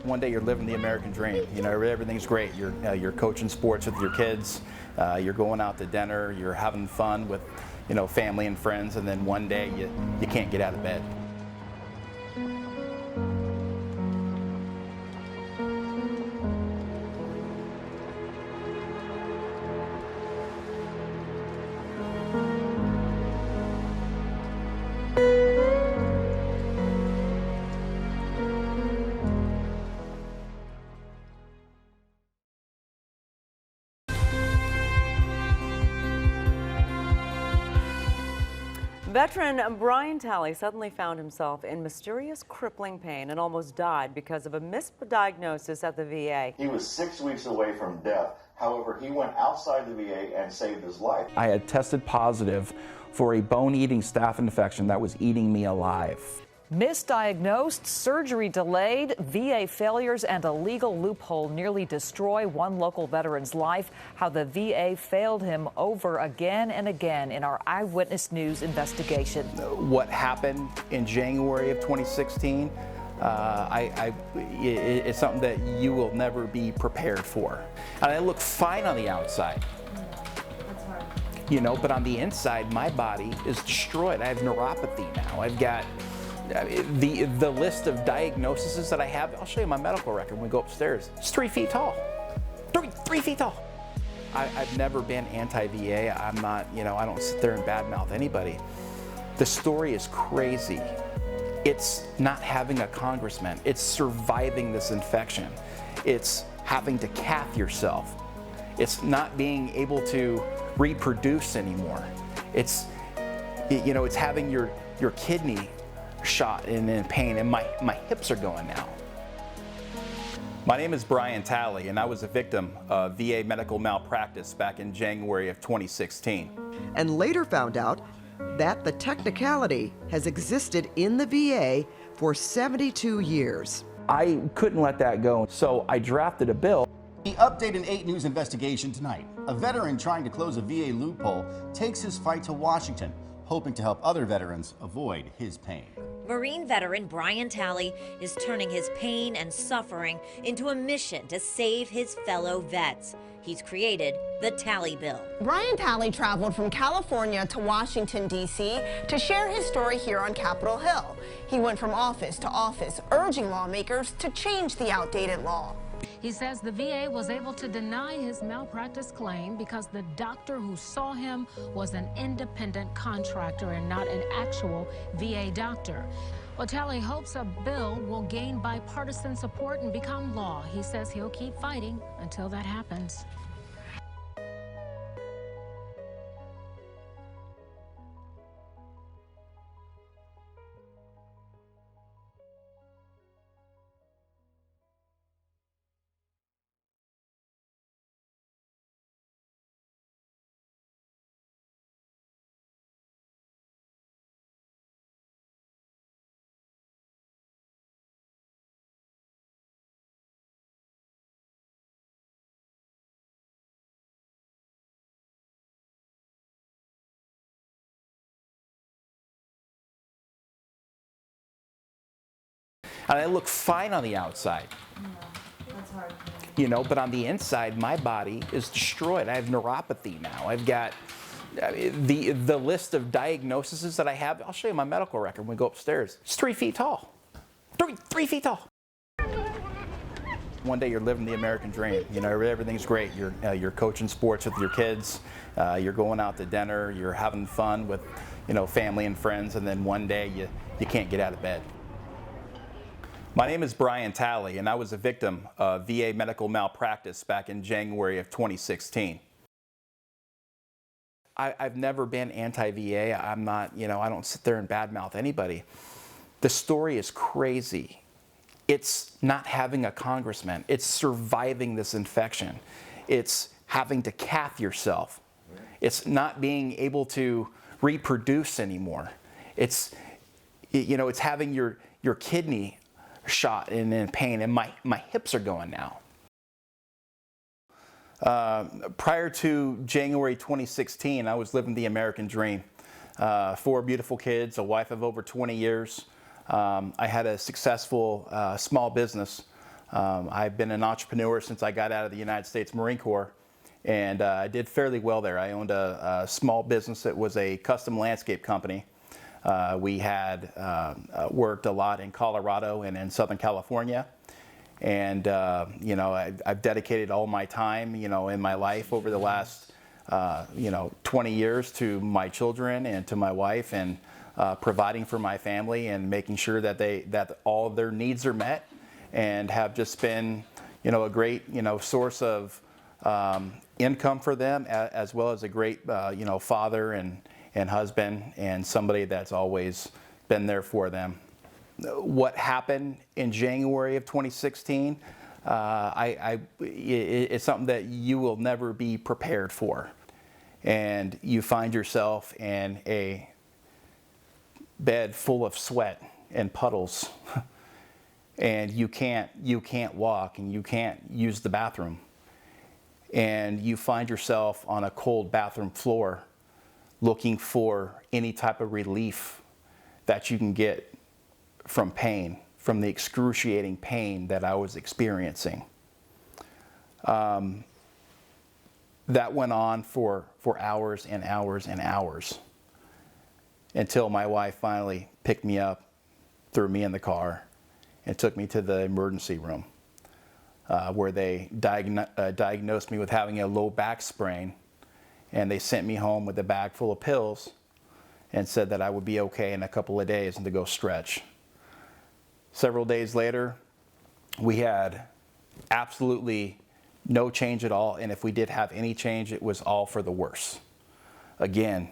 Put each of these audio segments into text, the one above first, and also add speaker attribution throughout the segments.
Speaker 1: One day you're living the American dream. You know, everything's great. You're coaching sports with your kids. You're going out to dinner. You're having fun with, family and friends. And then one day you can't get out of bed.
Speaker 2: Veteran Brian Talley suddenly found himself in mysterious crippling pain and almost died because of a misdiagnosis at the VA.
Speaker 3: He was 6 weeks away from death. However, he went outside the VA and saved his life.
Speaker 1: I had tested positive for a bone-eating staph infection that was eating me alive.
Speaker 4: Misdiagnosed, surgery delayed, VA failures, and a legal loophole nearly destroy one local veteran's life. How the VA failed him over again and again in our Eyewitness News investigation.
Speaker 1: What happened in January of 2016, it's something that you will never be prepared for. And I look fine on the outside. But on the inside, my body is destroyed. I have neuropathy now. I've got the list of diagnoses that I have. I'll show you my medical record when we go upstairs. It's 3 feet tall. Three feet tall. I've never been anti-VA. I'm not, I don't sit there and badmouth anybody. The story is crazy. It's not having a congressman. It's surviving this infection. It's having to cath yourself. It's not being able to reproduce anymore. It's having your kidney shot and in pain, and my hips are going now. My name is Brian Talley, and I was a victim of VA medical malpractice back in January of 2016.
Speaker 5: And later found out that the technicality has existed in the VA for 72 years.
Speaker 1: I couldn't let that go, so I drafted a bill.
Speaker 6: The Update in 8 News investigation tonight. A veteran trying to close a VA loophole takes his fight to Washington, hoping to help other veterans avoid his pain.
Speaker 7: Marine veteran Brian Talley is turning his pain and suffering into a mission to save his fellow vets. He's created the Talley Bill.
Speaker 8: Brian Talley traveled from California to Washington, D.C. to share his story here on Capitol Hill. He went from office to office, urging lawmakers to change the outdated law.
Speaker 9: He says the VA was able to deny his malpractice claim because the doctor who saw him was an independent contractor and not an actual VA doctor. Well, Talley hopes a bill will gain bipartisan support and become law. He says he'll keep fighting until that happens.
Speaker 1: And I look fine on the outside. But on the inside, my body is destroyed. I have neuropathy now. I've got the list of diagnoses that I have. I'll show you my medical record when we go upstairs. It's 3 feet tall. Three feet tall. One day you're living the American dream. Everything's great. You're coaching sports with your kids. You're going out to dinner. You're having fun with, family and friends. And then one day you can't get out of bed. My name is Brian Talley, and I was a victim of VA medical malpractice back in January of 2016. I've never been anti-VA. I'm not, I don't sit there and badmouth anybody. The story is crazy. It's not having a congressman. It's surviving this infection. It's having to cath yourself. It's not being able to reproduce anymore. It's having your kidney shot and in pain, and my hips are going now. Prior to January 2016, I was living the American dream. 4 beautiful kids, a wife of over 20 years, I had a successful small business. I've been an entrepreneur since I got out of the United States Marine Corps, and I did fairly well there. I owned a small business that was a custom landscape company. We had worked a lot in Colorado and in Southern California. And, you know, I've dedicated all my time, you know, in my life over the last, you know, 20 years to my children and to my wife, and providing for my family and making sure that that all of their needs are met, and have just been, you know, a great, you know, source of income for them, as well as a great, you know, father and husband, and somebody that's always been there for them. What happened in January of 2016, it's something that you will never be prepared for. And you find yourself in a bed full of sweat and puddles, and you can't walk, and you can't use the bathroom. And you find yourself on a cold bathroom floor looking for any type of relief that you can get from pain, from the excruciating pain that I was experiencing. That went on for hours and hours and hours, until my wife finally picked me up, threw me in the car, and took me to the emergency room, where they diagnosed me with having a low back sprain, and they sent me home with a bag full of pills and said that I would be okay in a couple of days and to go stretch. Several days later, we had absolutely no change at all, and if we did have any change, it was all for the worse. Again,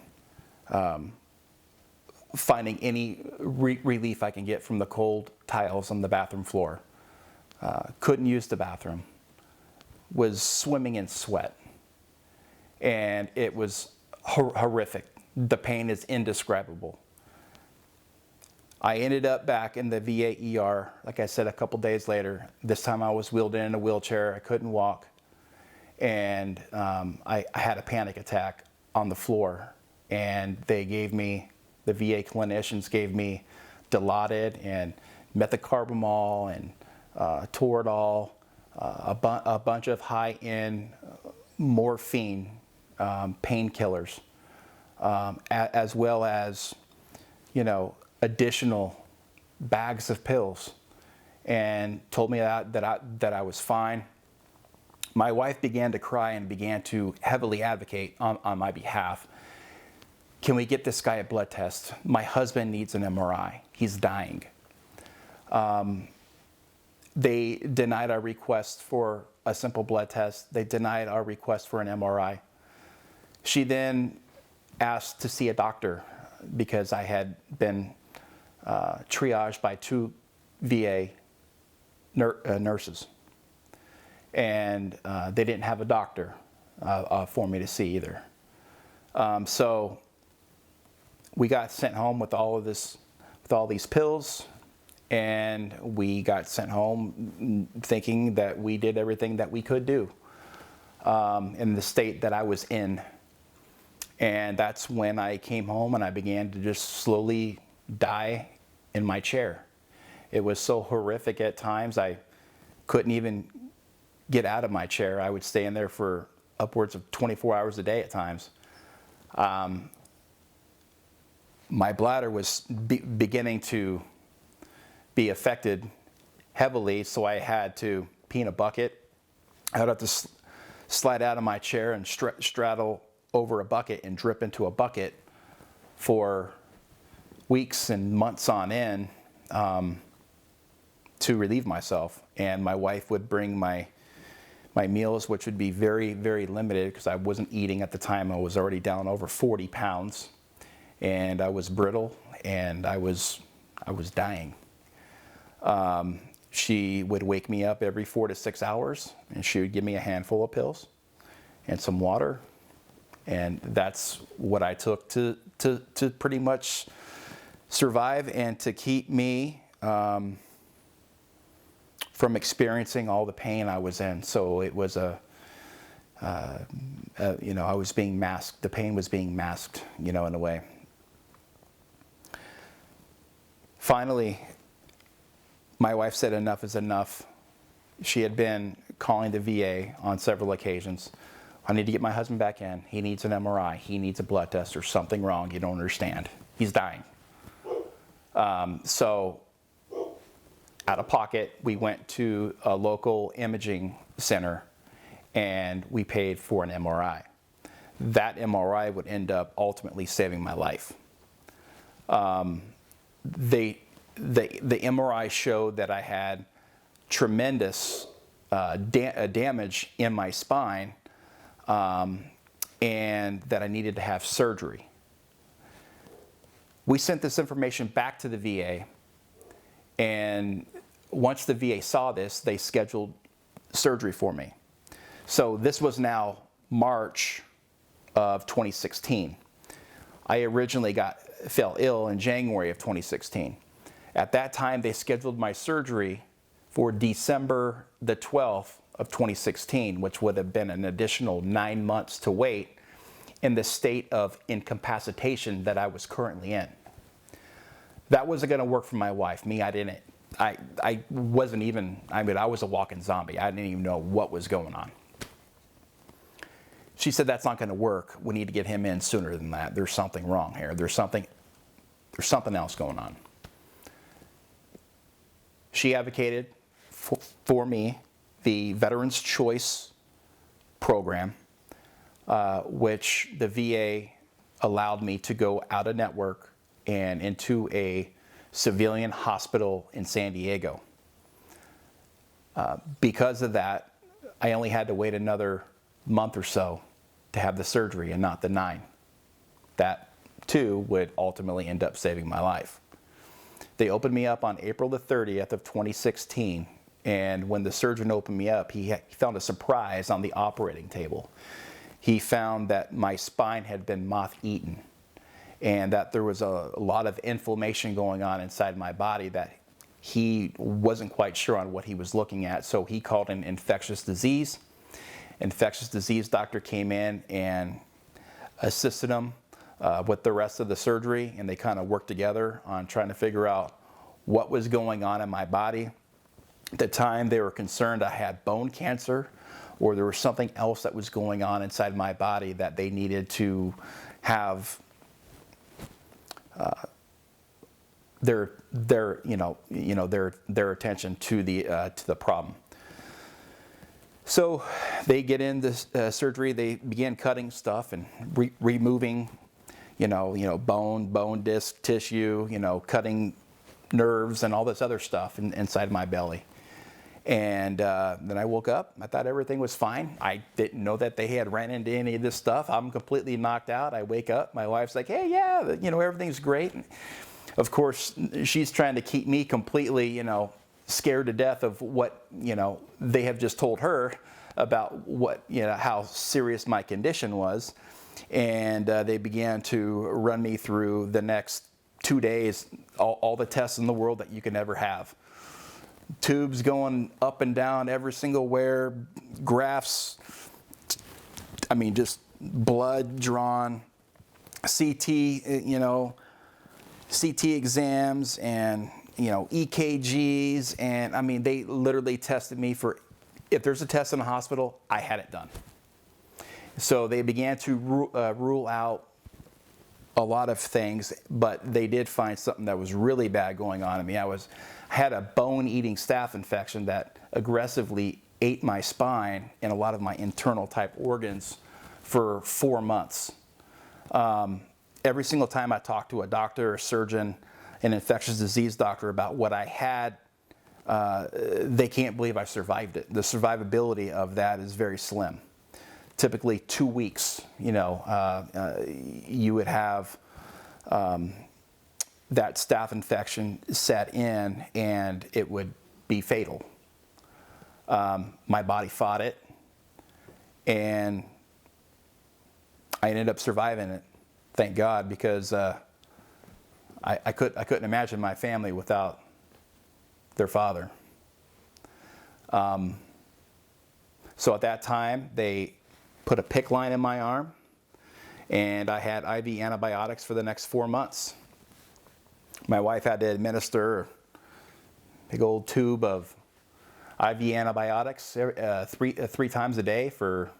Speaker 1: finding any relief I can get from the cold tiles on the bathroom floor. Couldn't use the bathroom. Was swimming in sweat. And it was horrific. The pain is indescribable. I ended up back in the VA ER, like I said, a couple days later. This time I was wheeled in a wheelchair. I couldn't walk. And I had a panic attack on the floor. And they gave me, the VA clinicians gave me Dilaudid and methocarbamol and Toradol, a bunch of high-end morphine painkillers, as well as, you know, additional bags of pills, and told me that I was fine. My wife began to cry and began to heavily advocate on my behalf. Can we get this guy a blood test? My husband needs an MRI. He's dying. They denied our request for a simple blood test. They denied our request for an MRI. She then asked to see a doctor because I had been triaged by 2 VA nurses. And they didn't have a doctor for me to see either. So we got sent home with all these pills, and we got sent home thinking that we did everything that we could do in the state that I was in. And that's when I came home and I began to just slowly die in my chair. It was so horrific at times, I couldn't even get out of my chair. I would stay in there for upwards of 24 hours a day at times. My bladder was beginning to be affected heavily, so I had to pee in a bucket. I would have to slide out of my chair and straddle over a bucket and drip into a bucket for weeks and months on end to relieve myself. And my wife would bring my meals, which would be very, very limited because I wasn't eating at the time. I was already down over 40 pounds, and I was brittle, and I was dying. She would wake me up every 4 to 6 hours, and she would give me a handful of pills and some water, and that's what I took to pretty much survive and to keep me from experiencing all the pain I was in. So it was I was being masked. The pain was being masked, in a way. Finally, my wife said enough is enough. She had been calling the VA on several occasions. I need to get my husband back in. He needs an MRI. He needs a blood test. There's something wrong. You don't understand. He's dying. So out of pocket, we went to a local imaging center and we paid for an MRI. That MRI would end up ultimately saving my life. The MRI showed that I had tremendous damage in my spine, and that I needed to have surgery. We sent this information back to the VA, and once the VA saw this, they scheduled surgery for me. So this was now March of 2016. I originally fell ill in January of 2016. At that time, they scheduled my surgery for December the 12th of 2016, which would have been an additional 9 months to wait in the state of incapacitation that I was currently in. That wasn't going to work for my wife. Me, I didn't. I wasn't even, I mean, I was a walking zombie. I didn't even know what was going on. She said, that's not going to work. We need to get him in sooner than that. There's something wrong here. There's something else going on. She advocated for me the Veterans Choice Program, which the VA allowed me to go out of network and into a civilian hospital in San Diego. Because of that, I only had to wait another month or so to have the surgery and not the 9. That too would ultimately end up saving my life. They opened me up on April the 30th of 2016, and when the surgeon opened me up, he found a surprise on the operating table. He found that my spine had been moth-eaten and that there was a lot of inflammation going on inside my body that he wasn't quite sure on what he was looking at, so he called an infectious disease. Infectious disease doctor came in and assisted him with the rest of the surgery, and they kind of worked together on trying to figure out what was going on in my body. At the time, they were concerned I had bone cancer, or there was something else that was going on inside my body that they needed to have their attention to the problem. So they get in this surgery. They began cutting stuff and removing, bone, disc, tissue, cutting nerves and all this other stuff inside my belly. And then I woke up. I thought everything was fine. I didn't know that they had ran into any of this stuff. I'm completely knocked out. I wake up. My wife's like, hey, yeah, everything's great. And of course, she's trying to keep me completely, scared to death of what, they have just told her about what, how serious my condition was. And they began to run me through the next 2 days, all the tests in the world that you can ever have. Tubes going up and down every single where, graphs, just blood drawn, CT, CT exams and, EKGs. And they literally tested me for, if there's a test in the hospital, I had it done. So they began to rule out a lot of things, but they did find something that was really bad going on in me. I had a bone-eating staph infection that aggressively ate my spine and a lot of my internal type organs for 4 months. Every single time I talked to a doctor, a surgeon, an infectious disease doctor about what I had, they can't believe I survived it. The survivability of that is very slim. Typically 2 weeks, you would have that staph infection set in and it would be fatal. My body fought it and I ended up surviving it, thank God, because I couldn't imagine my family without their father. So at that time, they put a PICC line in my arm, and I had IV antibiotics for the next 4 months. My wife had to administer a big old tube of IV antibiotics three times a day for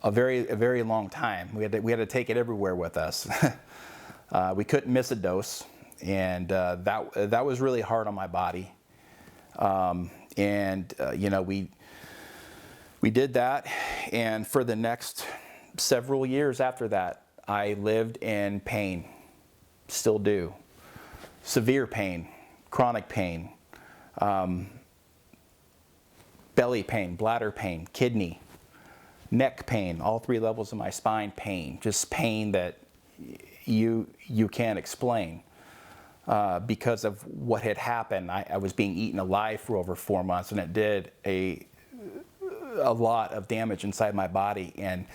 Speaker 1: a very long time. We had to take it everywhere with us. We couldn't miss a dose, and that was really hard on my body. You know, we did that, and for the next several years after that, I lived in pain, still do. Severe pain, chronic pain, belly pain, bladder pain, kidney, neck pain, all three levels of my spine pain, just pain that you can't explain. Because of what had happened, I was being eaten alive for over 4 months, and it did a lot of damage inside my body. And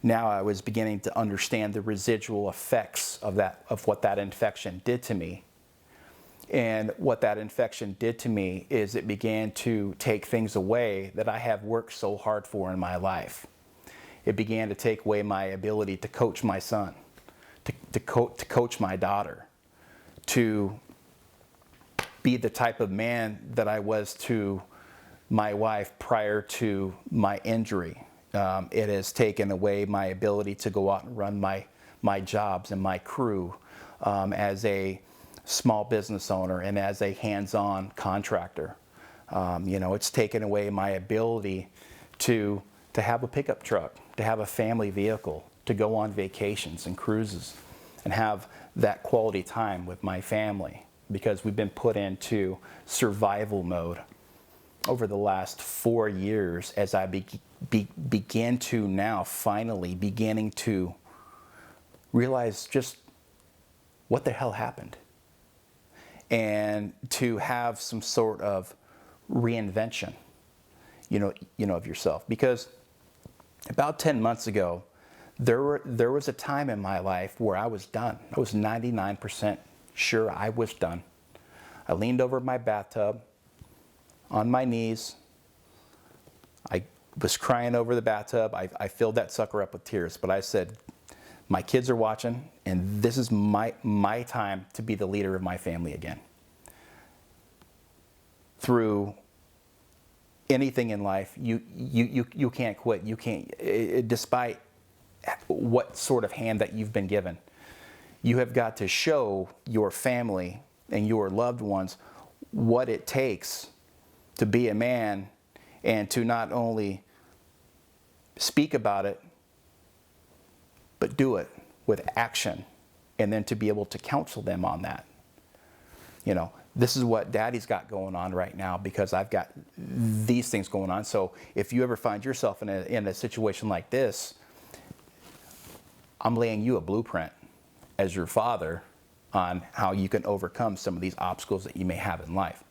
Speaker 1: now I was beginning to understand the residual effects of what that infection did to me. And what that infection did to me is it began to take things away that I have worked so hard for in my life. It began to take away my ability to coach my son, to coach my daughter, to be the type of man that I was to my wife prior to my injury. It has taken away my ability to go out and run my jobs and my crew as a small business owner and as a hands-on contractor. You know, it's taken away my ability to have a pickup truck, to have a family vehicle, to go on vacations and cruises and have that quality time with my family, because we've been put into survival mode over the last 4 years as I begin to now finally beginning to realize just what the hell happened, and to have some sort of reinvention, you know, of yourself. Because about 10 months ago, there was a time in my life where I was done. I was 99% sure I was done. I leaned over my bathtub on my knees. I was crying over the bathtub. I filled that sucker up with tears, but I said, my kids are watching, and this is my time to be the leader of my family again. Through anything in life, you can't quit. You can't, despite what sort of hand that you've been given. You have got to show your family and your loved ones what it takes to be a man, and to not only speak about it, but do it with action, and then to be able to counsel them on that. You know, this is what Daddy's got going on right now, because I've got these things going on. So if you ever find yourself in a situation like this, I'm laying you a blueprint as your father on how you can overcome some of these obstacles that you may have in life.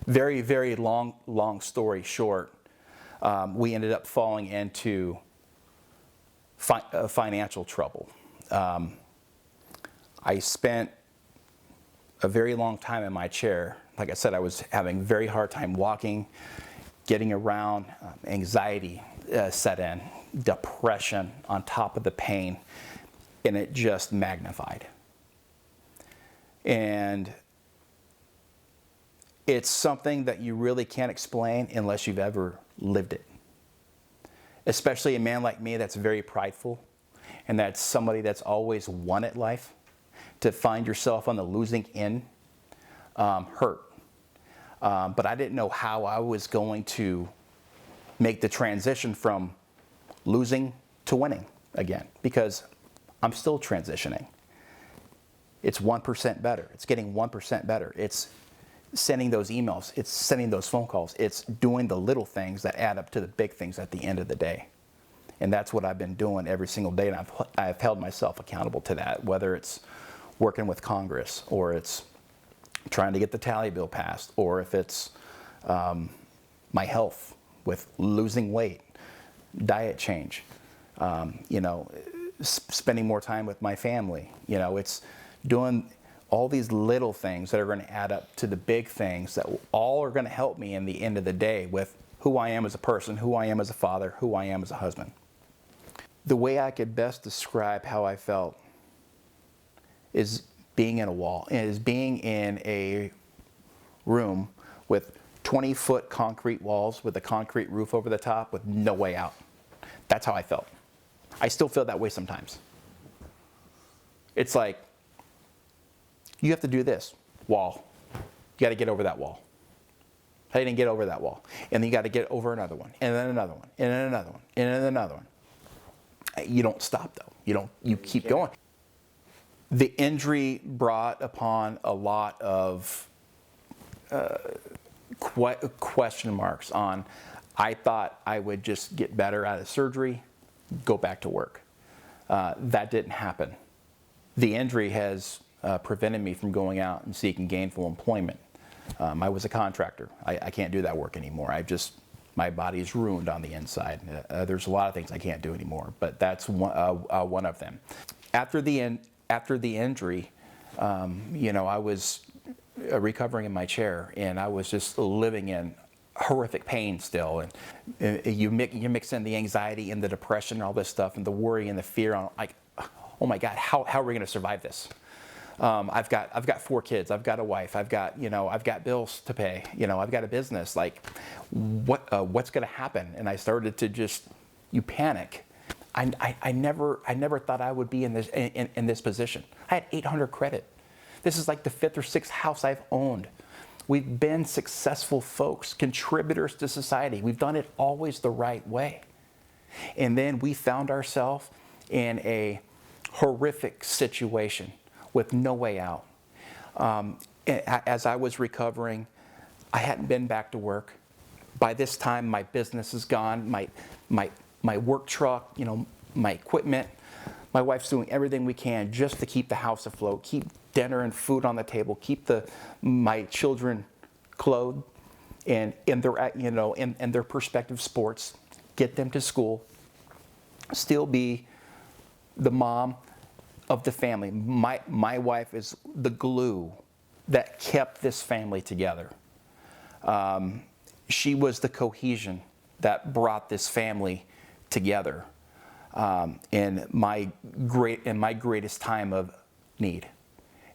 Speaker 1: Very, very long story short, we ended up falling into financial trouble. I spent a very long time in my chair. Like I said, I was having a very hard time walking, getting around, anxiety set in, depression on top of the pain, and it just magnified. And it's something that you really can't explain unless you've ever lived it. Especially a man like me that's very prideful, and that's somebody that's always won at life. To find yourself on the losing end hurt. But I didn't know how I was going to make the transition from losing to winning again, because I'm still transitioning. It's 1% better. It's getting 1% better. It's sending those emails. It's sending those phone calls. It's doing the little things that add up to the big things at the end of the day. And that's what I've been doing every single day, and I've held myself accountable to that, whether it's working with Congress, or it's trying to get the tally bill passed, or if it's my health with losing weight, diet change, you know, spending more time with my family. You know, it's doing all these little things that are going to add up to the big things that all are going to help me in the end of the day with who I am as a person, who I am as a father, who I am as a husband. The way I could best describe how I felt is being in a room with 20-foot concrete walls with a concrete roof over the top with no way out. That's how I felt. I still feel that way sometimes. It's like, you have to do this, wall. You got to get over that wall. I didn't get over that wall. And then you got to get over another one, and then another one, and then another one, and then another one. You don't stop though. You keep going. The injury brought upon a lot of question marks on, I thought I would just get better out of surgery, go back to work. That didn't happen. The injury has prevented me from going out and seeking gainful employment. I was a contractor. I can't do that work anymore. My body is ruined on the inside. There's a lot of things I can't do anymore, but that's one of them. After the injury, I was recovering in my chair, and I was just living in horrific pain still. And you mix in the anxiety and the depression and all this stuff, and the worry and the fear. On like, oh my God, how are we going to survive this? I've got 4 kids. I've got a wife. I've got bills to pay. I've got a business. Like, what's going to happen? And I started to you panic. I never thought I would be in this position. I had 800 credit. This is like the 5th or 6th house I've owned. We've been successful folks, contributors to society. We've done it always the right way. And then we found ourselves in a horrific situation with no way out. As I was recovering, I hadn't been back to work. By this time, my business is gone. My work truck, my equipment. My wife's doing everything we can just to keep the house afloat, keep dinner and food on the table, keep my children clothed and in their prospective sports, get them to school, still be the mom of the family. My wife is the glue that kept this family together. She was the cohesion that brought this family together in my greatest time of need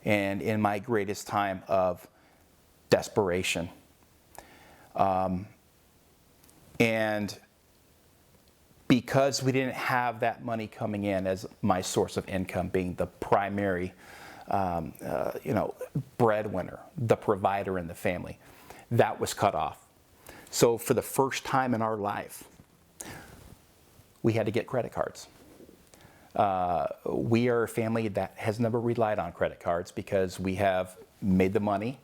Speaker 1: and in my greatest time of desperation. And because we didn't have that money coming in as my source of income, being the primary breadwinner, the provider in the family, that was cut off. So for the first time in our life, we had to get credit cards. We are a family that has never relied on credit cards because we have made the money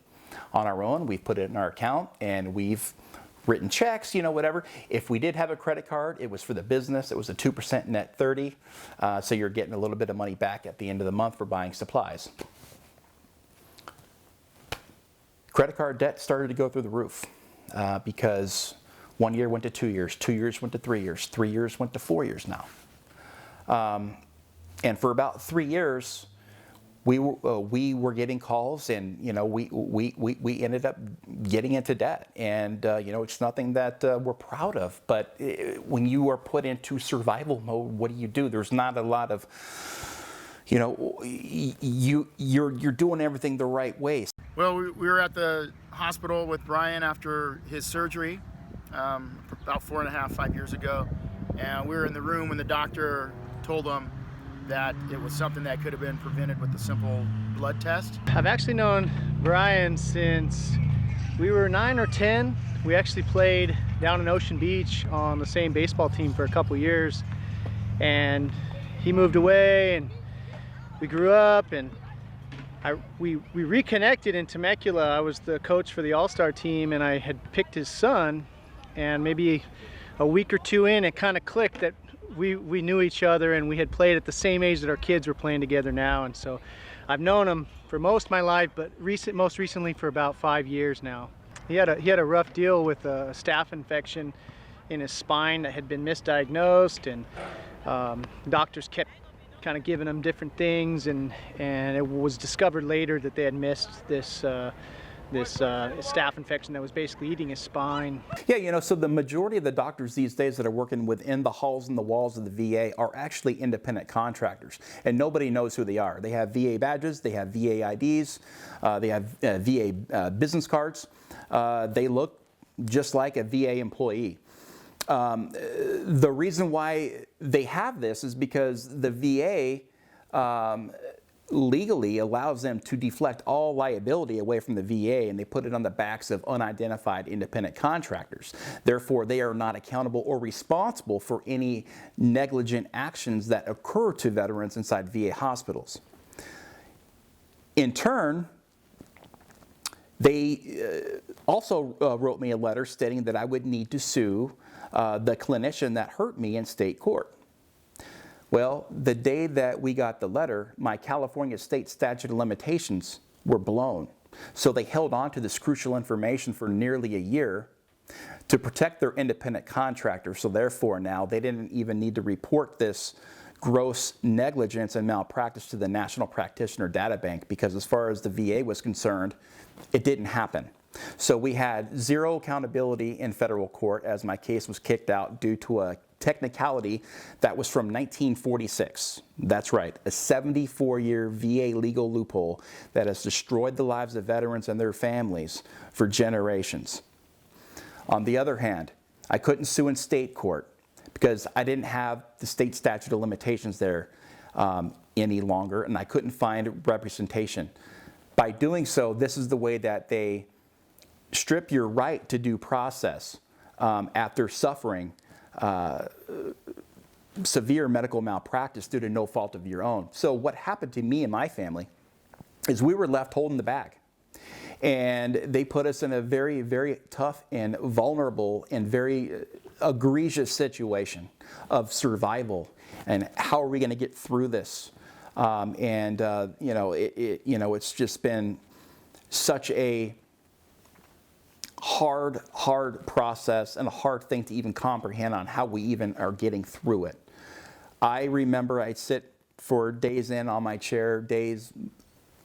Speaker 1: on our own. We've put it in our account and we've written checks, whatever. If we did have a credit card, it was for the business. It was a 2% net 30. So you're getting a little bit of money back at the end of the month for buying supplies. Credit card debt started to go through the roof because 1 year went to 2 years, 2 years went to 3 years, 3 years went to 4 years now. And for about 3 years, we were getting calls, and we ended up getting into debt, and it's nothing that we're proud of. But when you are put into survival mode, what do? There's not a lot of, you're doing everything the right way.
Speaker 10: Well, we were at the hospital with Brian after his surgery about 5 years ago, and we were in the room when the doctor told him that it was something that could have been prevented with a simple blood test.
Speaker 11: I've actually known Brian since we were 9 or 10. We actually played down in Ocean Beach on the same baseball team for a couple years, and he moved away and we grew up, and we reconnected in Temecula. I was the coach for the All-Star team, and I had picked his son, and maybe a week or two in, it kind of clicked that we knew each other, and we had played at the same age that our kids were playing together now. And so I've known him for most of my life, but most recently for about 5 years now. He had a rough deal with a staph infection in his spine that had been misdiagnosed, and doctors kept kind of giving him different things, and it was discovered later that they had missed this this staph infection that was basically eating his spine.
Speaker 1: Yeah, you know, so the majority of the doctors these days that are working within the halls and the walls of the VA are actually independent contractors, and nobody knows who they are. They have VA badges, they have VA IDs, they have VA business cards. They look just like a VA employee. The reason why they have this is because the VA legally allows them to deflect all liability away from the VA, and they put it on the backs of unidentified independent contractors. Therefore, they are not accountable or responsible for any negligent actions that occur to veterans inside VA hospitals. In turn, they also wrote me a letter stating that I would need to sue the clinician that hurt me in state court. Well, the day that we got the letter, my California state statute of limitations were blown. So they held on to this crucial information for nearly a year to protect their independent contractor. So therefore now they didn't even need to report this gross negligence and malpractice to the National Practitioner Data Bank, because as far as the VA was concerned, it didn't happen. So we had zero accountability in federal court as my case was kicked out due to a technicality that was from 1946. That's right, a 74-year VA legal loophole that has destroyed the lives of veterans and their families for generations. On the other hand, I couldn't sue in state court because I didn't have the state statute of limitations there any longer, and I couldn't find representation. By doing so, this is the way that they strip your right to due process after suffering severe medical malpractice due to no fault of your own. So what happened to me and my family is we were left holding the bag. And they put us in a very, very tough and vulnerable and very egregious situation of survival. And how are we going to get through this? You know, it's just been such a hard process and a hard thing to even comprehend on how we even are getting through it. I remember I'd sit for days in on my chair, days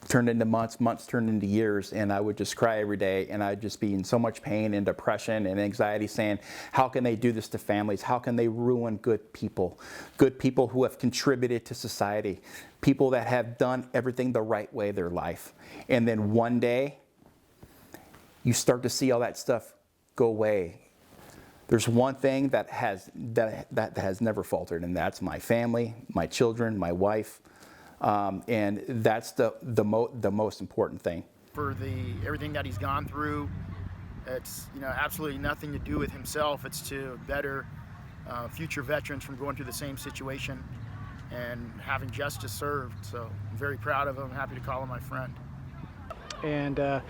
Speaker 1: turned into months, months turned into years, and I would just cry every day, and I'd just be in so much pain and depression and anxiety saying, how can they do this to families? How can they ruin good people who have contributed to society, people that have done everything the right way their life? And then one day, you start to see all that stuff go away. There's one thing that has never faltered, and that's my family, my children, my wife, and that's the most important thing.
Speaker 10: For everything that he's gone through, it's absolutely nothing to do with himself. It's to better future veterans from going through the same situation and having justice served. So I'm very proud of him. I'm happy to call him my friend.
Speaker 11: And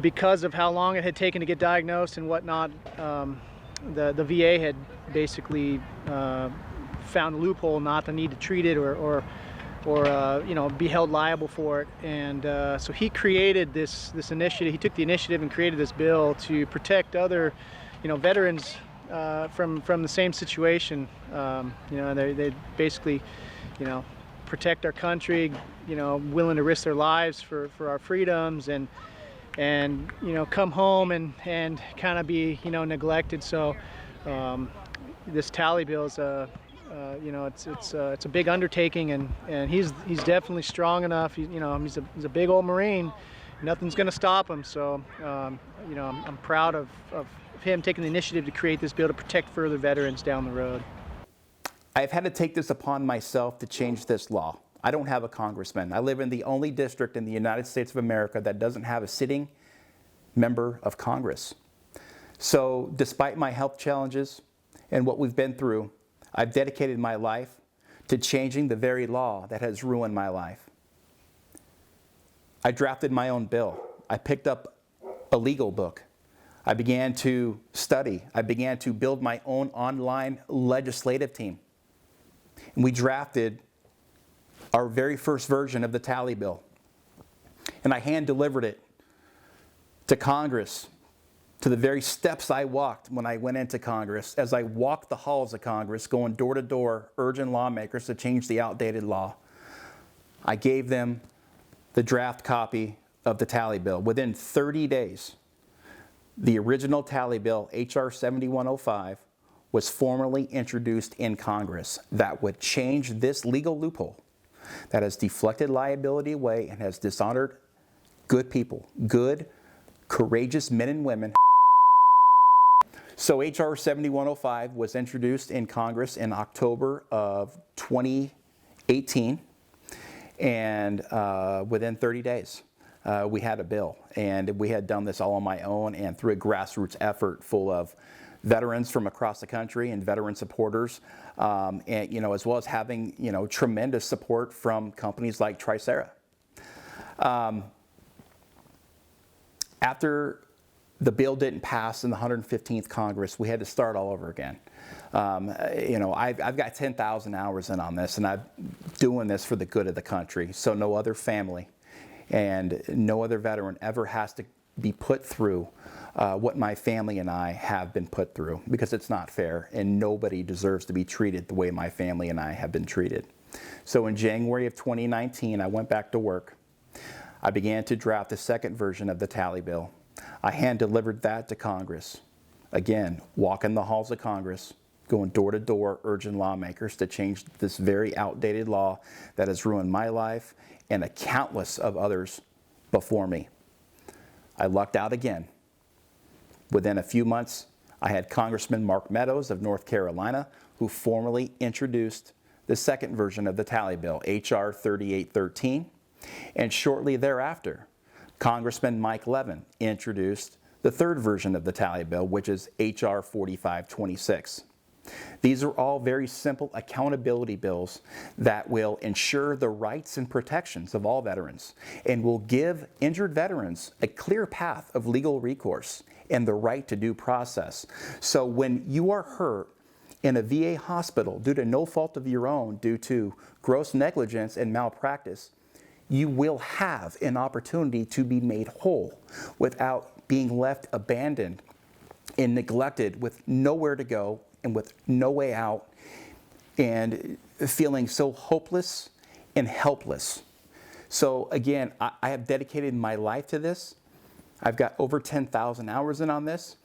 Speaker 11: because of how long it had taken to get diagnosed and whatnot, the VA had basically found a loophole not to need to treat it or be held liable for it. And so he created this initiative. He took the initiative and created this bill to protect other veterans from the same situation. They basically protect our country, willing to risk their lives for our freedoms, and come home and kind of be neglected. So this tally bill is it's a big undertaking, and he's definitely strong enough. He's a big old Marine. Nothing's going to stop him. So I'm proud of him taking the initiative to create this bill to protect further veterans down the road.
Speaker 1: I've had to take this upon myself to change this law. I don't have a congressman. I live in the only district in the United States of America that doesn't have a sitting member of Congress. So despite my health challenges and what we've been through, I've dedicated my life to changing the very law that has ruined my life. I drafted my own bill. I picked up a legal book. I began to study. I began to build my own online legislative team. And we drafted our very first version of the tally bill. And I hand-delivered it to Congress, to the very steps I walked when I went into Congress, as I walked the halls of Congress, going door to door, urging lawmakers to change the outdated law. I gave them the draft copy of the tally bill, within 30 days, the original tally bill, H.R. 7105, was formally introduced in Congress that would change this legal loophole that has deflected liability away and has dishonored good people, good, courageous men and women. So H.R. 7105 was introduced in Congress in October of 2018, and within 30 days, we had a bill. And we had done this all on my own and through a grassroots effort full of veterans from across the country and veteran supporters, and as well as having tremendous support from companies like Tricera. After the bill didn't pass in the 115th Congress, we had to start all over again. I've got 10,000 hours in on this, and I'm doing this for the good of the country, so no other family and no other veteran ever has to be put through what my family and I have been put through, because it's not fair, and nobody deserves to be treated the way my family and I have been treated. So in January of 2019, I went back to work. I began to draft the second version of the tally bill. I hand-delivered that to Congress. Again, walking the halls of Congress, going door to door, urging lawmakers to change this very outdated law that has ruined my life and a countless of others before me. I lucked out again. Within a few months, I had Congressman Mark Meadows of North Carolina, who formally introduced the second version of the tally bill, H.R. 3813, and shortly thereafter, Congressman Mike Levin introduced the third version of the tally bill, which is H.R. 4526. These are all very simple accountability bills that will ensure the rights and protections of all veterans and will give injured veterans a clear path of legal recourse and the right to due process. So when you are hurt in a VA hospital due to no fault of your own, due to gross negligence and malpractice, you will have an opportunity to be made whole without being left abandoned and neglected with nowhere to go and with no way out and feeling so hopeless and helpless. So again, I have dedicated my life to this. I've got over 10,000 hours in on this.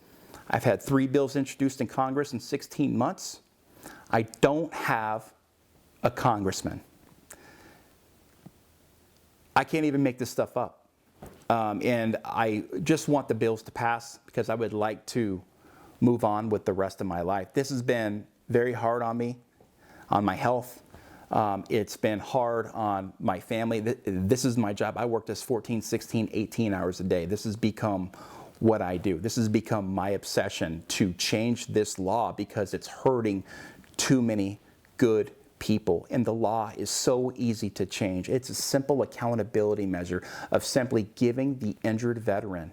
Speaker 1: I've had 3 bills introduced in Congress in 16 months. I don't have a congressman. I can't even make this stuff up. And I just want the bills to pass because I would like to move on with the rest of my life. This has been very hard on me, on my health. It's been hard on my family. This is my job. I work this 14, 16, 18 hours a day. This has become what I do. This has become my obsession to change this law because it's hurting too many good people. And the law is so easy to change. It's a simple accountability measure of simply giving the injured veteran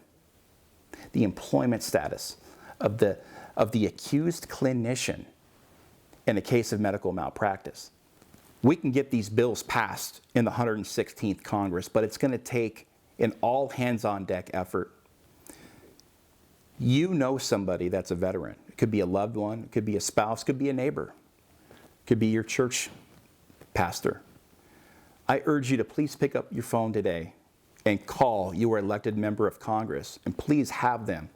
Speaker 1: the employment status of the accused clinician in a case of medical malpractice. We can get these bills passed in the 116th Congress, but it's going to take an all hands-on-deck effort. You know somebody that's a veteran. It could be a loved one, it could be a spouse, it could be a neighbor, it could be your church pastor. I urge you to please pick up your phone today and call your elected member of Congress, and please have them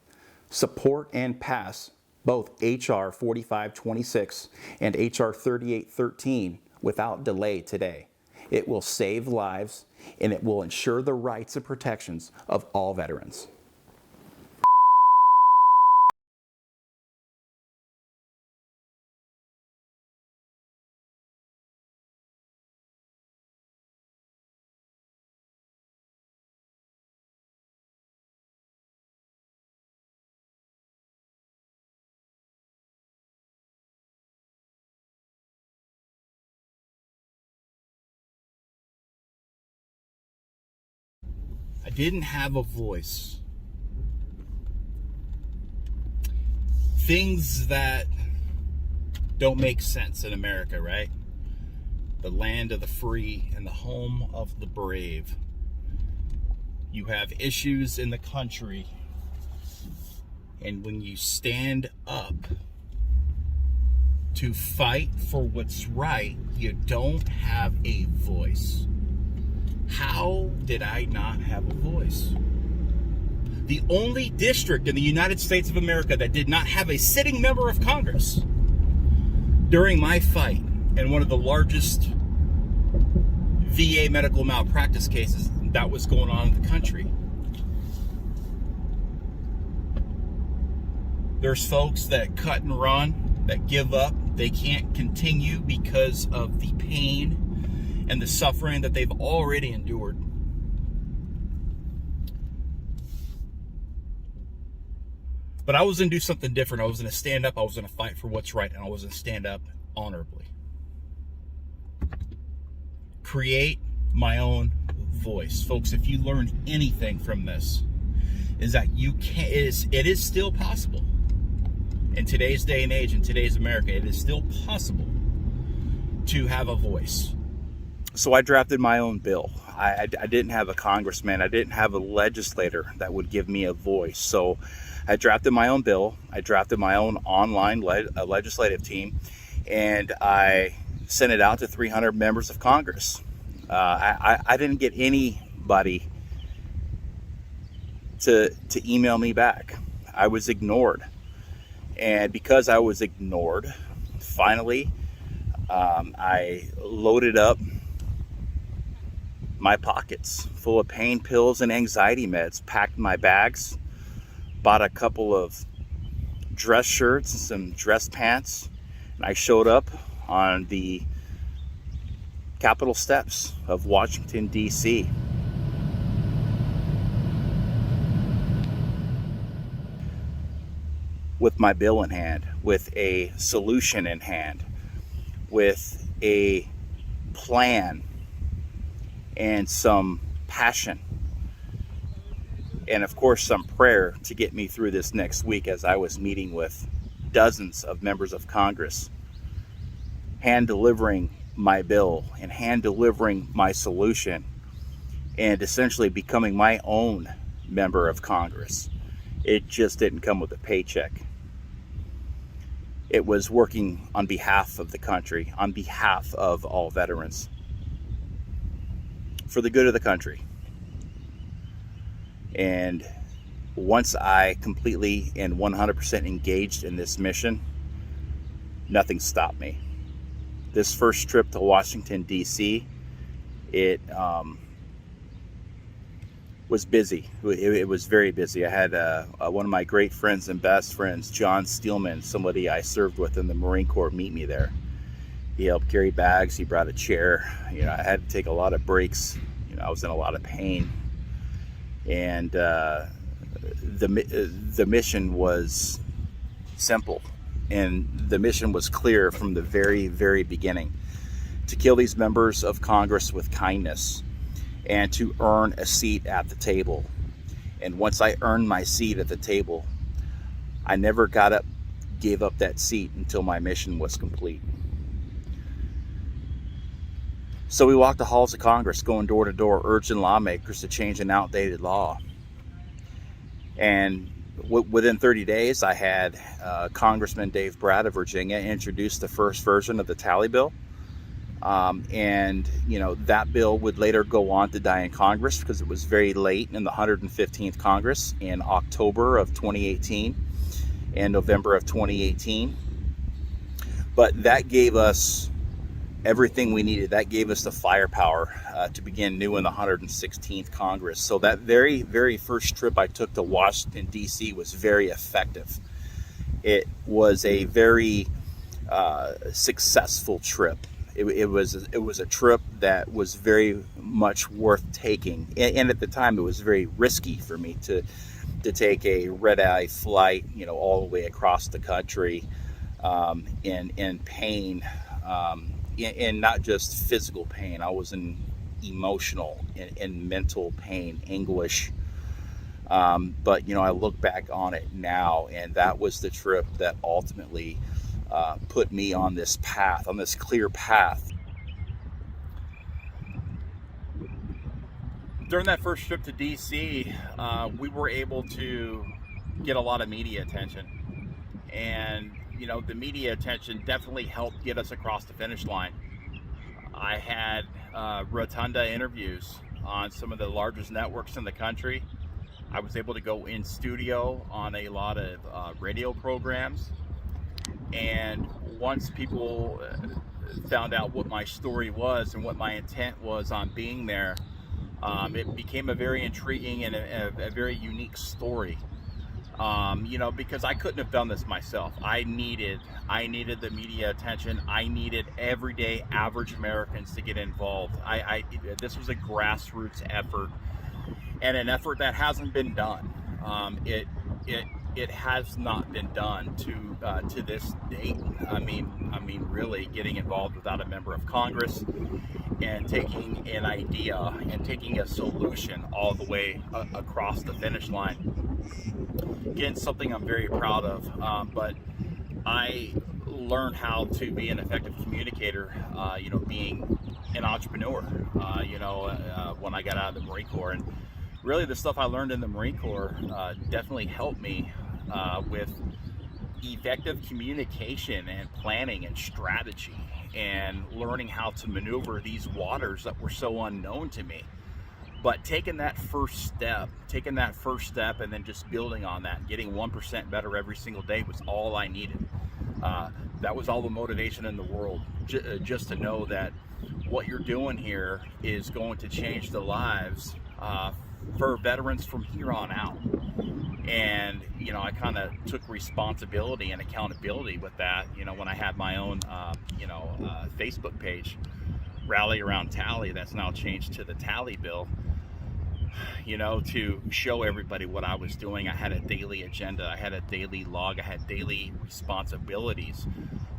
Speaker 1: support and pass both H.R. 4526 and H.R. 3813 without delay today. It will save lives and it will ensure the rights and protections of all veterans. I didn't have a voice. Things that don't make sense in America, right? The land of the free and the home of the brave. You have issues in the country, and when you stand up to fight for what's right, you don't have a voice.
Speaker 12: How did I not have a voice? The only district in the United States of America that did not have a sitting member of Congress during my fight in one of the largest VA medical malpractice cases that was going on in the country. There's folks that cut and run, that give up. They can't continue because of the pain and the suffering that they've already endured. But I was going to do something different. I was going to stand up. I was going to fight for what's right, and I was going to stand up honorably. Create my own voice. Folks, if you learned anything from this, is that you can, it is still possible. In today's day and age, in today's America, it is still possible to have a voice. So I drafted my own bill. I didn't have a congressman. I didn't have a legislator that would give me a voice. So I drafted my own bill. I drafted my own online legislative team, and I sent it out to 300 members of Congress. I didn't get anybody to email me back. I was ignored. And because I was ignored, finally, I loaded up my pockets full of pain pills and anxiety meds, packed my bags, bought a couple of dress shirts and some dress pants, and I showed up on the Capitol steps of Washington, D.C. with my bill in hand, with a solution in hand, with a plan and some passion, and of course some prayer to get me through this next week as I was meeting with dozens of members of Congress, hand delivering my bill and hand delivering my solution, and essentially becoming my own member of Congress. It just didn't come with a paycheck. It was working on behalf of the country, on behalf of all veterans, for the good of the country. And once I completely and 100% engaged in this mission, nothing stopped me. This first trip to Washington, D.C., it was busy. It was very busy. I had one of my great friends and best friends, John Steelman, somebody I served with in the Marine Corps, meet me there. He helped carry bags. He brought a chair. You know, I had to take a lot of breaks. You know, I was in a lot of pain, and the mission was simple, and the mission was clear from the very, very beginning: to kill these members of Congress with kindness, and to earn a seat at the table. And once I earned my seat at the table, I never gave up that seat until my mission was complete. So we walked the halls of Congress, going door to door, urging lawmakers to change an outdated law. And within 30 days, I had Congressman Dave Bratt of Virginia introduce the first version of the Tally Bill. And, you know, that bill would later go on to die in Congress because it was very late in the 115th Congress in October of 2018 and November of 2018. But that gave us everything we needed. That gave us the firepower to begin new in the 116th Congress. So that very, very first trip I took to Washington, D.C. was very effective. It was a very successful trip. It was a trip that was very much worth taking, and at the time it was very risky for me to take a red-eye flight, you know, all the way across the country, in pain, and not just physical pain. I was in emotional and mental pain, anguish. But you know, I look back on it now, and that was the trip that ultimately put me on this path, on this clear path. During that first trip to DC, we were able to get a lot of media attention, and you know, the media attention definitely helped get us across the finish line. I had rotunda interviews on some of the largest networks in the country. I was able to go in studio on a lot of radio programs. And once people found out what my story was and what my intent was on being there, it became a very intriguing and a very unique story. You know, because I couldn't have done this myself. I needed the media attention. I needed everyday average Americans to get involved. This was a grassroots effort, and an effort that hasn't been done. It has not been done to this date. I mean, really getting involved without a member of Congress and taking an idea and taking a solution all the way across the finish line. Again, something I'm very proud of, but I learned how to be an effective communicator, you know, being an entrepreneur, you know, when I got out of the Marine Corps. And really the stuff I learned in the Marine Corps definitely helped me with effective communication and planning and strategy, and learning how to maneuver these waters that were so unknown to me. But taking that first step and then just building on that, getting 1% better every single day was all I needed. That was all the motivation in the world, just to know that what you're doing here is going to change the lives for veterans from here on out. And, you know, I kind of took responsibility and accountability with that, you know, when I had my own, Facebook page, Rally Around Tally, that's now changed to the Tally Bill, you know, to show everybody what I was doing. I had a daily agenda, I had a daily log, I had daily responsibilities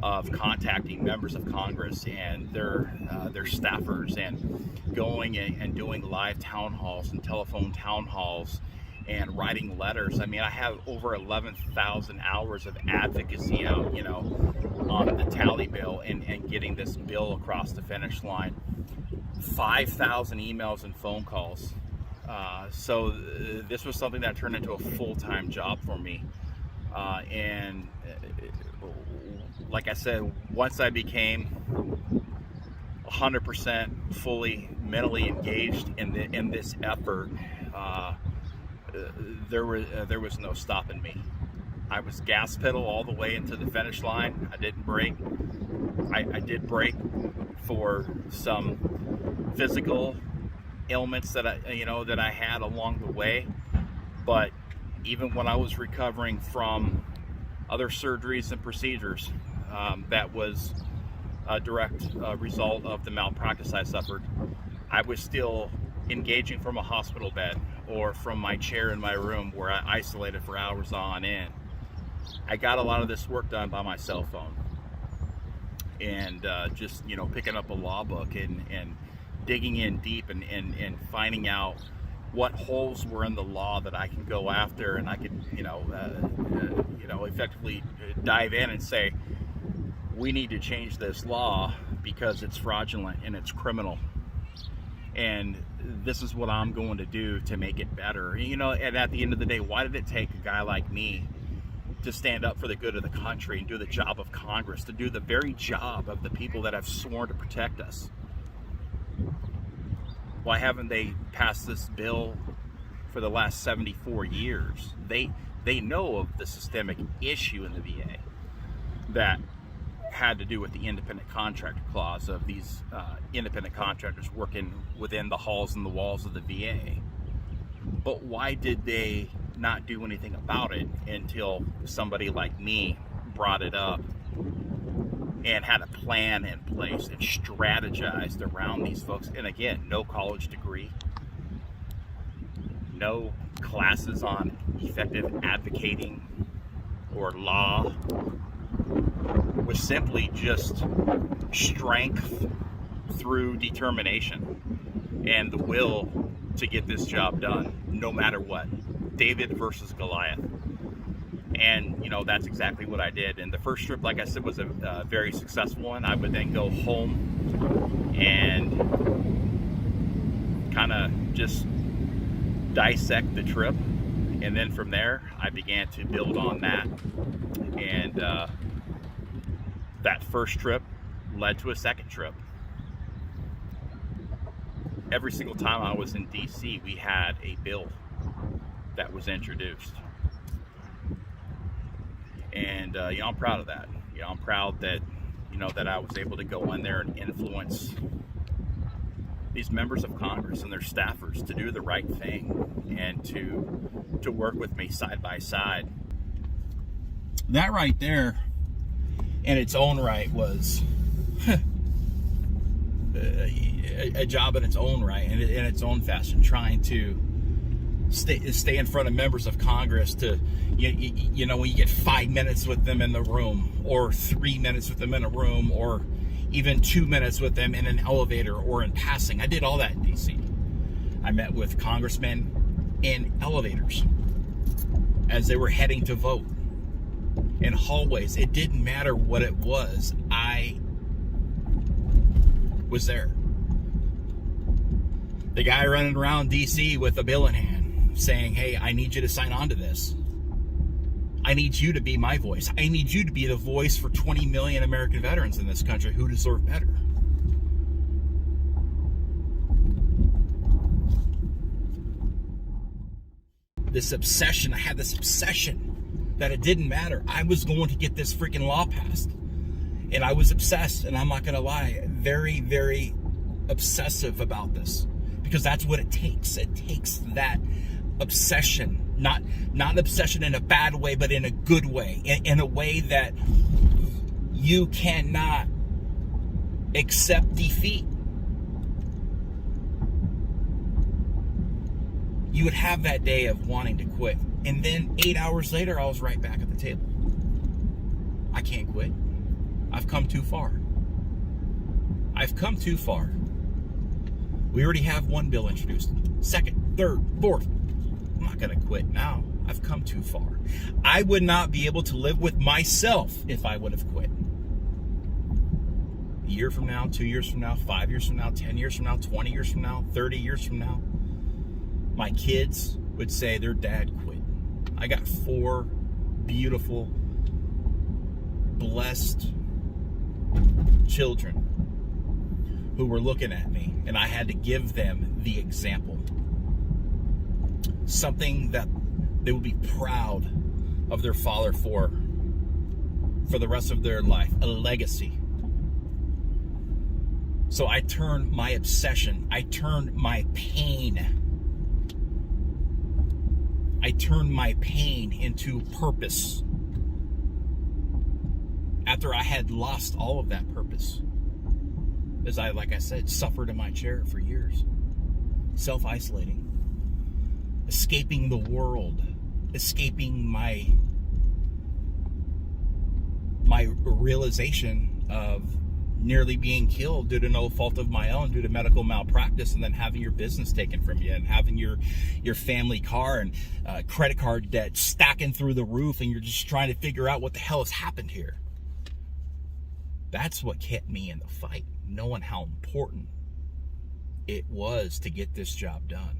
Speaker 12: of contacting members of Congress and their staffers, and going and doing live town halls and telephone town halls and writing letters. I mean, I have over 11,000 hours of advocacy out, you know, on the Tally Bill and getting this bill across the finish line. 5,000 emails and phone calls. So this was something that turned into a full-time job for me. And like I said, once I became 100% fully mentally engaged in this effort, there was no stopping me. I was gas pedal all the way into the finish line. I didn't break. I did break for some physical ailments that I had along the way, but even when I was recovering from other surgeries and procedures, that was a direct result of the malpractice I suffered. I was still engaging from a hospital bed or from my chair in my room where I isolated for hours on end. I got a lot of this work done by my cell phone, and just, you know, picking up a law book and digging in deep and finding out what holes were in the law that I can go after, and I could, effectively dive in and say, we need to change this law because it's fraudulent and it's criminal. And this is what I'm going to do to make it better. You know, and at the end of the day, why did it take a guy like me to stand up for the good of the country and do the job of Congress, to do the very job of the people that have sworn to protect us? Why haven't they passed this bill for the last 74 years? They know of the systemic issue in the VA that had to do with the independent contractor clause of these independent contractors working within the halls and the walls of the VA. But why did they not do anything about it until somebody like me brought it up and had a plan in place and strategized around these folks? And again, no college degree, no classes on effective advocating or law, was simply just strength through determination and the will to get this job done, no matter what. David versus Goliath. And, you know, that's exactly what I did. And the first trip, like I said, was a very successful one. I would then go home and kind of just dissect the trip. And then from there, I began to build on that. And that first trip led to a second trip. every single time I was in DC, we had a bill that was introduced. And, you know, I'm proud of that. You know, I'm proud that, you know, that I was able to go in there and influence these members of Congress and their staffers to do the right thing and to work with me side by side. That right there, in its own right, was a job in its own right, in its own fashion, trying to stay in front of members of Congress to, you know, when you get 5 minutes with them in the room, or 3 minutes with them in a room, or even 2 minutes with them in an elevator or in passing. I did all that in DC. I met with congressmen in elevators as they were heading to vote, in hallways. It didn't matter what it was. I was there. The guy running around DC with a bill in hand saying, hey, I need you to sign on to this. I need you to be my voice. I need you to be the voice for 20 million American veterans in this country who deserve better. This obsession, I had this obsession that it didn't matter. I was going to get this freaking law passed. And I was obsessed, and I'm not going to lie, very, very obsessive about this. Because that's what it takes. It takes that obsession. Not an obsession in a bad way, but in a good way. In a way that you cannot accept defeat. You would have that day of wanting to quit. And then 8 hours later, I was right back at the table. I can't quit. I've come too far. I've come too far. We already have one bill introduced. Second, third, fourth. I'm not going to quit now. I've come too far. I would not be able to live with myself if I would have quit. A year from now, 2 years from now, 5 years from now, 10 years from now, 20 years from now, 30 years from now, my kids would say their dad quit. I got 4 beautiful, blessed children who were looking at me, and I had to give them the example. Something that they would be proud of their father for the rest of their life, a legacy. So I turned my obsession, I turned my pain into purpose. After I had lost all of that purpose, as I, like I said, suffered in my chair for years, self-isolating, escaping the world, escaping my realization of nearly being killed due to no fault of my own, due to medical malpractice, and then having your business taken from you, and having your family car and credit card debt stacking through the roof, and you're just trying to figure out what the hell has happened here. That's what kept me in the fight, knowing how important it was to get this job done.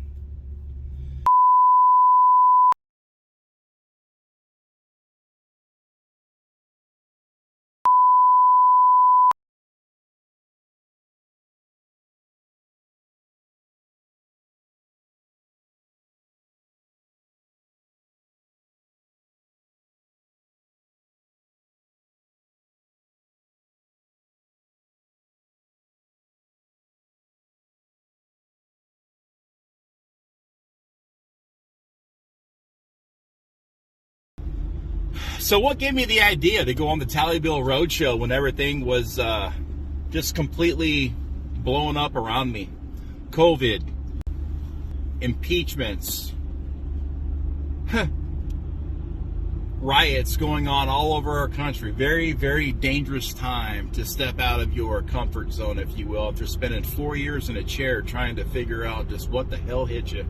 Speaker 12: So what gave me the idea to go on the Tally Bill Roadshow when everything was just completely blowing up around me? COVID, impeachments, riots going on all over our country. Very, very dangerous time to step out of your comfort zone, if you will, after spending 4 years in a chair trying to figure out just what the hell hit you.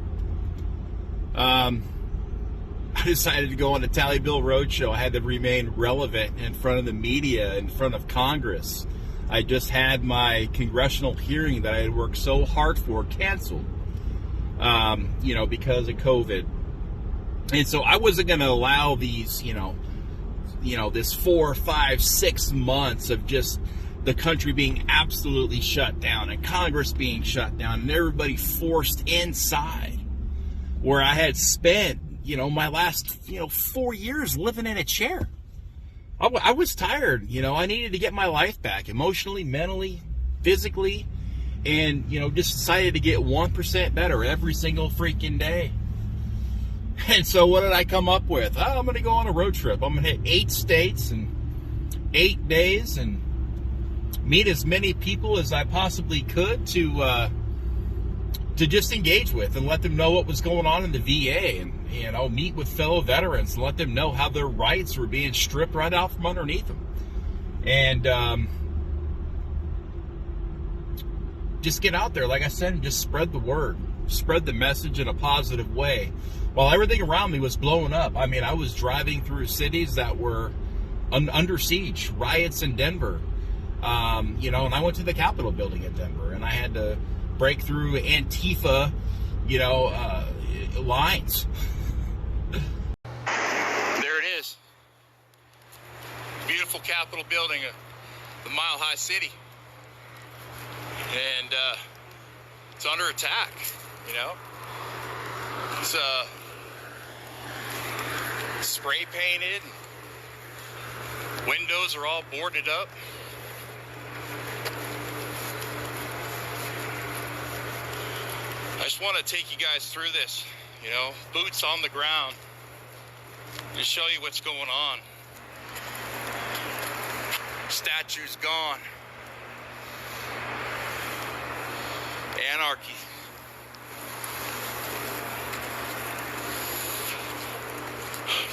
Speaker 12: I decided to go on the Tally Bill Roadshow. I had to remain relevant in front of the media, in front of Congress. I just had my congressional hearing that I had worked so hard for canceled, because of COVID. And so I wasn't going to allow these, this 4, 5, 6 months of just the country being absolutely shut down and Congress being shut down and everybody forced inside, where I had spent, my last, 4 years living in a chair. I was tired, I needed to get my life back emotionally, mentally, physically, and, just decided to get 1% better every single freaking day. And so what did I come up with? I'm going to go on a road trip. I'm going to hit 8 states in 8 days and meet as many people as I possibly could to just engage with and let them know what was going on in the VA, and meet with fellow veterans and let them know how their rights were being stripped right out from underneath them, and just get out there, like I said, and just spread the word, spread the message in a positive way. While everything around me was blowing up, I was driving through cities that were under siege, riots in Denver, and I went to the Capitol building in Denver, and I had to break through Antifa, lines.
Speaker 13: There it is. Beautiful Capitol building of the Mile High City. And it's under attack, It's spray painted. Windows are all boarded up. I just want to take you guys through this, boots on the ground, to show you what's going on. Statues gone. Anarchy.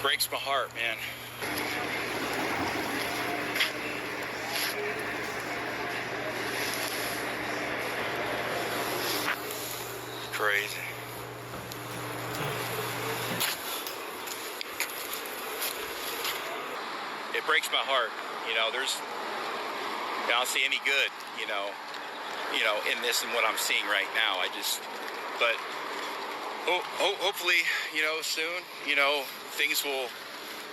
Speaker 13: Breaks my heart, man. Crazy. It breaks my heart. I don't see any good, in this and what I'm seeing right now. But hopefully, soon, things will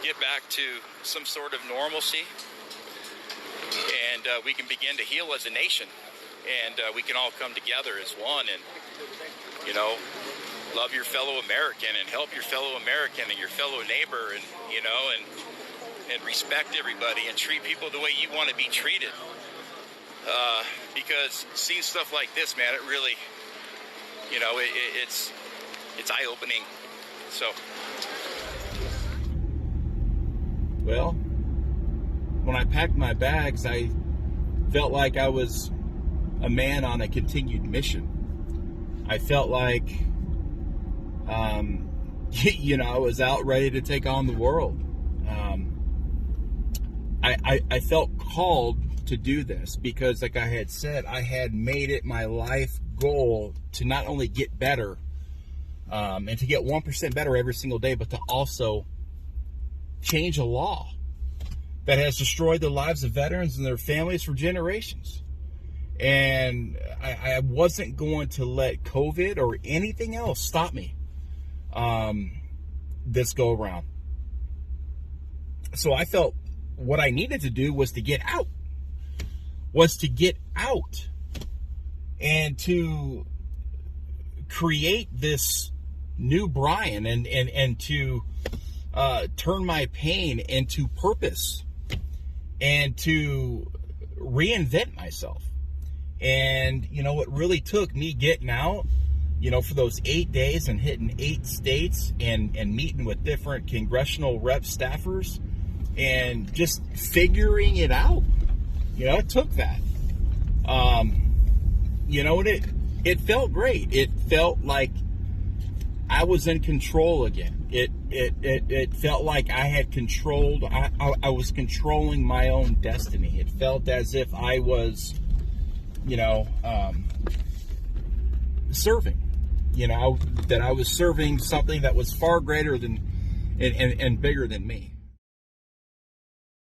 Speaker 13: get back to some sort of normalcy, and we can begin to heal as a nation, and we can all come together as one, and, love your fellow American and help your fellow American and your fellow neighbor, and, and respect everybody and treat people the way you want to be treated. Because seeing stuff like this, man, it really, it's eye-opening. So.
Speaker 12: Well, when I packed my bags, I felt like I was a man on a continued mission. I felt like, I was out ready to take on the world. I felt called to do this because, like I had said, I had made it my life goal to not only get better and to get 1% better every single day, but to also change a law that has destroyed the lives of veterans and their families for generations. And I wasn't going to let COVID or anything else stop me this go around. So I felt what I needed to do was to get out. And to create this new Brian and to turn my pain into purpose and to reinvent myself. And, it really took me getting out, for those 8 days and hitting 8 states and meeting with different congressional rep staffers and just figuring it out. It took that. It felt great. It felt like I was in control again. It felt like I had controlled, I was controlling my own destiny. It felt as if I was, serving, that I was serving something that was far greater than and bigger than me.